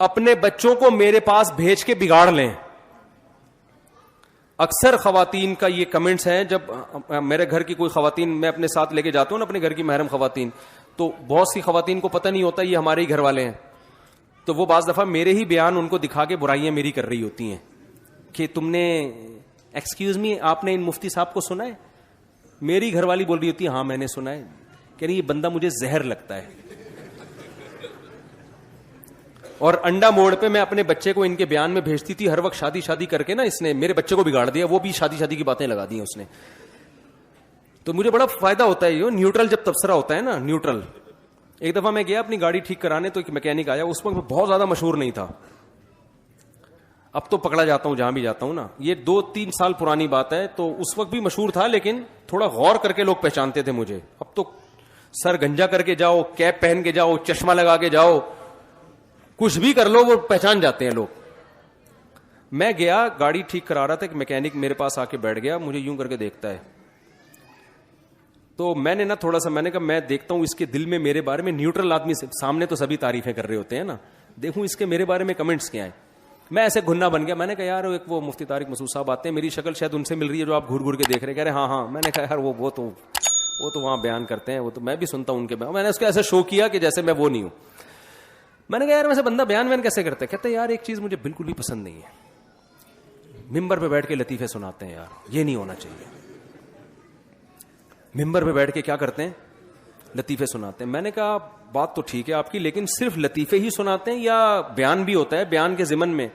اپنے بچوں کو میرے پاس بھیج کے بگاڑ لیں. اکثر خواتین کا یہ کمنٹس ہیں, جب میرے گھر کی کوئی خواتین میں اپنے ساتھ لے کے جاتا ہوں نا, اپنے گھر کی محرم خواتین, تو بہت سی خواتین کو پتہ نہیں ہوتا یہ ہمارے ہی گھر والے ہیں, تو وہ بعض دفعہ میرے ہی بیان ان کو دکھا کے برائیاں میری کر رہی ہوتی ہیں کہ تم نے ایکسکیوز می, آپ نے ان مفتی صاحب کو سنا ہے؟ میری گھر والی بول رہی ہوتی ہے ہاں میں نے سنا ہے. کہ نہیں, یہ بندہ مجھے زہر لگتا ہے. اور انڈا موڑ پہ میں اپنے بچے کو ان کے بیان میں بھیجتی تھی ہر وقت, شادی شادی کر کے نا اس نے میرے بچے کو بگاڑ دیا, وہ بھی شادی شادی کی باتیں لگا دی ہیں اس نے. تو مجھے بڑا فائدہ ہوتا ہے یہ نیوٹرل جب تبصرہ ہوتا ہے نا, نیوٹرل. ایک دفعہ میں گیا اپنی گاڑی ٹھیک کرانے, تو ایک میکینک آیا, اس وقت بہت زیادہ مشہور نہیں تھا, اب تو پکڑا جاتا ہوں جہاں بھی جاتا ہوں نا, یہ 2-3 سال پرانی بات ہے, تو اس وقت بھی مشہور تھا لیکن تھوڑا غور کر کے لوگ پہچانتے تھے مجھے. اب تو سر گنجا کر کے جاؤ, کیپ پہن کے جاؤ, چشمہ لگا کے جاؤ, کچھ بھی کر لو وہ پہچان جاتے ہیں لوگ. میں گیا گاڑی ٹھیک کرا رہا تھا, ایک میکینک میرے پاس آ کے بیٹھ گیا, مجھے یوں کر کے دیکھتا ہے, تو میں نے نا تھوڑا سا میں نے کہا میں دیکھتا ہوں اس کے دل میں میرے بارے میں, نیوٹرل آدمی سے سامنے تو سبھی تعریفیں کر رہے ہوتے ہیں نا, دیکھوں اس کے میرے بارے میں کمنٹس کیا ہیں. میں ایسے گھننا بن گیا, میں نے کہا یار ایک وہ مفتی طارق مسعود صاحب آتے ہیں, میری شکل شاید ان سے مل رہی ہے جو آپ گھور گھور کے دیکھ رہے ہیں. کہہ رہے ہاں. میں نے کہا یار وہ تو وہاں بیان کرتے ہیں, وہ تو میں بھی سنتا ہوں ان کے بیان. میں نے اس کو ایسا شو کیا کہ جیسے میں وہ نہیں ہوں. میں نے کہا یار ویسے بندہ بیان کیسے کرتا ہے؟ کہتے ہیں یار ایک چیز مجھے بالکل بھی پسند نہیں ہے, ممبر پہ بیٹھ کے لطیفے سناتے ہیں, یار یہ نہیں ہونا چاہیے. ممبر پہ بیٹھ کے کیا کرتے ہیں؟ لطیفے سناتے ہیں. میں نے کہا بات تو ٹھیک ہے آپ کی, لیکن صرف لطیفے ہی سناتے ہیں یا بیان بھی ہوتا ہے بیان کے ضمن میں؟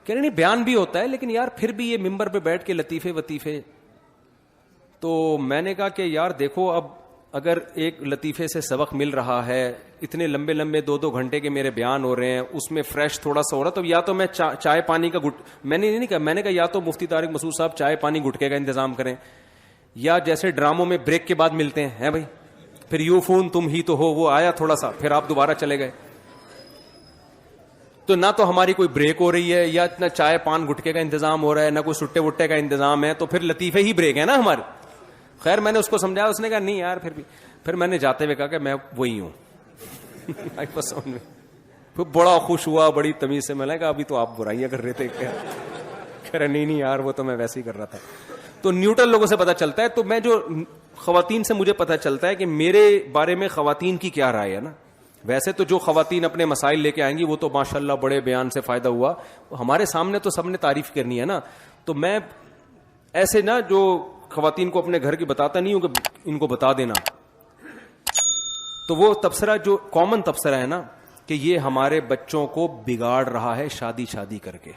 کہہ رہے نہیں بیان بھی ہوتا ہے, لیکن یار پھر بھی یہ ممبر پہ بیٹھ کے لطیفے وطیفے. تو میں نے کہا کہ یار دیکھو, اب اگر ایک لطیفے سے سبق مل رہا ہے, اتنے لمبے لمبے 2-2 گھنٹے کے میرے بیان ہو رہے ہیں, اس میں فریش تھوڑا سا ہو رہا, تو یا تو میں چائے پانی کا میں نے نہیں کہا, میں نے کہا یا تو مفتی طارق مسعود صاحب چائے پانی گٹکے کا انتظام کریں, یا جیسے ڈراموں میں بریک کے بعد ملتے ہیں بھائی, پھر یو فون تم ہی تو ہو, وہ آیا تھوڑا سا پھر آپ دوبارہ چلے گئے. تو نہ تو ہماری کوئی بریک ہو رہی ہے, یا اتنا چائے پان گٹکے کا انتظام ہو رہا ہے, نہ کوئی سٹے وٹے کا انتظام ہے, تو پھر لطیفے ہی بریک ہے نا ہمارے. خیر میں نے اس کو سمجھایا, اس نے کہا نہیں یار پھر میں نے جاتے ہوئے کہا کہ میں وہی ہوں. پھر بڑا خوش ہوا, بڑی تمیز سے. میں نے کہا ابھی تو آپ برائیاں کر رہے تھے. کہہ رہے نہیں یار وہ تو میں ویسے ہی کر رہا تھا. تو نیوٹرل لوگوں سے پتا چلتا ہے. تو میں جو خواتین سے مجھے پتا چلتا ہے کہ میرے بارے میں خواتین کی کیا رائے ہے نا. ویسے تو جو خواتین اپنے مسائل لے کے آئیں گی وہ تو ماشاءاللہ بڑے بیان سے فائدہ ہوا, ہمارے سامنے تو سب نے تعریف کرنی ہے نا. تو میں ایسے نا جو خواتین کو اپنے گھر کی بتاتا نہیں ہوں کہ ان کو بتا دینا, تو وہ تبصرہ جو کامن تبصرہ ہے نا کہ یہ ہمارے بچوں کو بگاڑ رہا ہے شادی کر کے.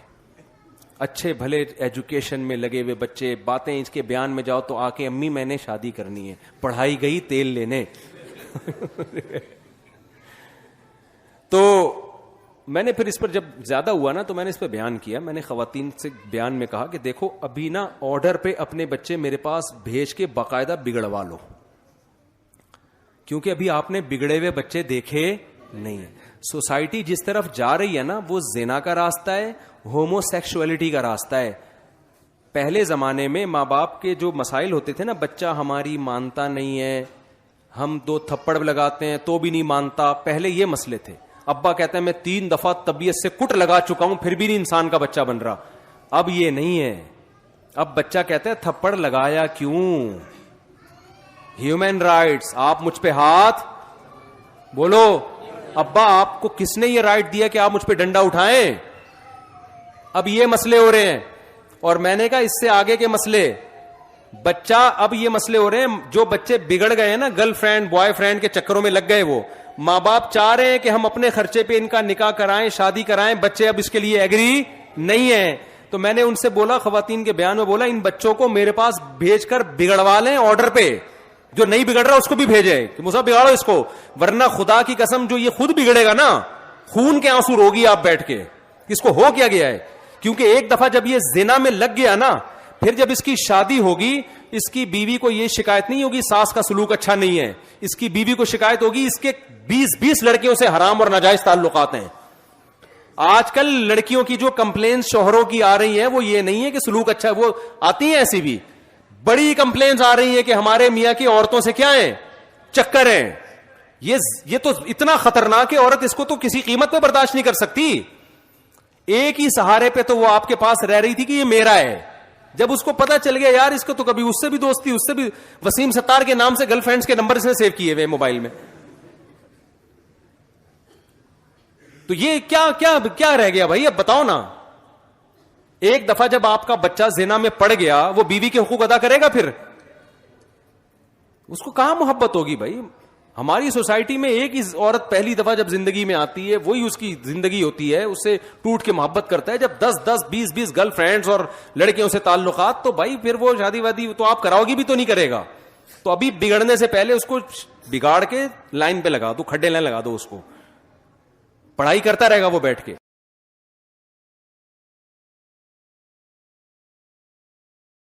اچھے بھلے ایجوکیشن میں لگے ہوئے بچے, باتیں اس کے بیان میں جاؤ تو آ کے امی میں نے شادی کرنی ہے, پڑھائی گئی تیل لینے. تو میں نے پھر اس پر جب زیادہ ہوا نا تو میں نے اس پہ بیان کیا. میں نے خواتین سے بیان میں کہا کہ دیکھو ابھی نا آرڈر پہ اپنے بچے میرے پاس بھیج کے باقاعدہ بگڑوا لو, کیونکہ ابھی آپ نے بگڑے ہوئے بچے دیکھے نہیں ہیں. سوسائٹی جس طرف جا رہی ہے نا وہ زنا کا راستہ ہے, ہومو سیکشولیٹی کا راستہ ہے. پہلے زمانے میں ماں باپ کے جو مسائل ہوتے تھے نا, بچہ ہماری مانتا نہیں ہے, ہم 2 تھپڑ لگاتے ہیں تو بھی نہیں مانتا, پہلے یہ مسئلے تھے. ابا کہتا ہے میں 3 دفعہ طبیعت سے کٹ لگا چکا ہوں پھر بھی نہیں انسان کا بچہ بن رہا. اب یہ نہیں ہے, اب بچہ کہتا ہے تھپڑ لگایا کیوں, ہیومن رائٹس, آپ مجھ پہ ہاتھ بولو, ابا آپ کو کس نے یہ رائٹ دیا کہ آپ مجھ پہ ڈنڈا اٹھائیں. اب یہ مسئلے ہو رہے ہیں. اور میں نے کہا اس سے آگے کے مسئلے, بچہ اب یہ مسئلے ہو رہے ہیں, جو بچے بگڑ گئے نا گرل فرینڈ بوائے فرینڈ کے چکروں میں لگ گئے, وہ ماں باپ چاہ رہے ہیں کہ ہم اپنے خرچے پہ ان کا نکاح کرائیں, شادی کرائیں, بچے اب اس کے لیے ایگری نہیں ہیں. تو میں نے ان سے بولا, خواتین کے بیان میں بولا, ان بچوں کو میرے پاس بھیج کر بگڑوا لیں آرڈر پہ, جو نہیں بگڑ رہا اس کو بھی بھیجے کہ مجھے بگاڑو اس کو, ورنہ خدا کی قسم جو یہ خود بگڑے گا نا, خون کے آنسو روگی آپ بیٹھ کے, اس کو ہو کیا گیا ہے. کیونکہ ایک دفعہ جب یہ زنا میں لگ گیا نا, پھر جب اس کی شادی ہوگی, اس کی بیوی کو یہ شکایت نہیں ہوگی ساس کا سلوک اچھا نہیں ہے, اس کی بیوی کو شکایت ہوگی اس کے 20 لڑکیوں سے حرام اور ناجائز تعلقات ہیں. آج کل لڑکیوں کی جو کمپلینس شوہروں کی آ رہی ہیں وہ یہ نہیں ہے کہ سلوک اچھا ہے, وہ آتی ہیں ایسی بھی بڑی کمپلینس آ رہی ہیں کہ ہمارے میاں کی عورتوں سے کیا ہے چکر ہیں. یہ تو اتنا خطرناک ہے، عورت اس کو تو کسی قیمت پہ برداشت نہیں کر سکتی. ایک ہی سہارے پہ تو وہ آپ کے پاس رہ رہی تھی کہ یہ میرا ہے. جب اس کو پتا چل گیا یار اس کو تو کبھی اس سے بھی دوستی، اس سے بھی، وسیم ستار کے نام سے گرل فرینڈز کے نمبر اس نے سیو کیے ہوئے موبائل میں، تو یہ کیا رہ گیا بھائی؟ اب بتاؤ نا. ایک دفعہ جب آپ کا بچہ زنا میں پڑ گیا، وہ بیوی کے حقوق ادا کرے گا؟ پھر اس کو کہاں محبت ہوگی بھائی؟ ہماری سوسائٹی میں ایک ہی عورت پہلی دفعہ جب زندگی میں آتی ہے، وہی اس کی زندگی ہوتی ہے، اس سے ٹوٹ کے محبت کرتا ہے. جب 10-20 گرل فرینڈز اور لڑکیوں سے تعلقات، تو بھائی پھر وہ شادی وادی تو آپ کراؤ گی بھی تو نہیں کرے گا. تو ابھی بگڑنے سے پہلے اس کو بگاڑ کے لائن پہ لگا دو، کھڈے لائن لگا دو، اس کو پڑھائی کرتا رہے گا وہ بیٹھ کے.